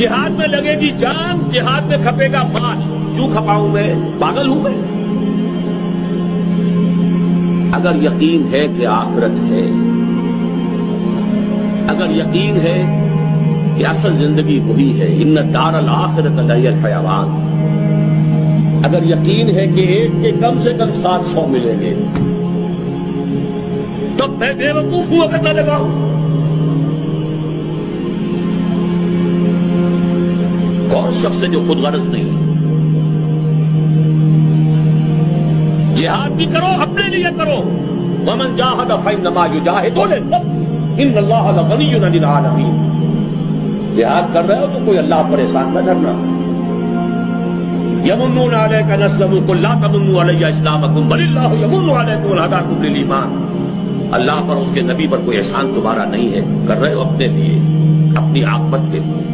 جہاد میں لگے گی جان، جہاد میں کھپے گا مال، کیوں کھپاؤں میں؟ پاگل ہوں میں؟ اگر یقین ہے کہ آخرت ہے، اگر یقین ہے کہ اصل زندگی وہی ہے، ان دار الآخرۃ لہی الحیوان، اگر یقین ہے کہ ایک کے کم سے کم 700 ملیں گے، تو میں بے وقوف ہوں اگر نہ لگاؤں؟ کون شخص ہے جو خود غرض نہیں ہے؟ جہاد بھی کرو، اپنے لیے کرو، ومن جاہد فإنما یجاہد لنفسہ ان اللہ لغنی عن العالمین۔ جہاد کر رہے ہو تو کوئی اللہ پر احسان نہ کرنا۔ یمنون علیک ان اسلموا قل لا تمنوا علی اسلامکم بل اللہ یمن علیکم ان ہداکم للایمان۔ اللہ پر، اس کے نبی پر کوئی احسان تمہارا نہیں ہے، کر رہے ہو اپنے لیے، اپنی عاقبت کے لیے۔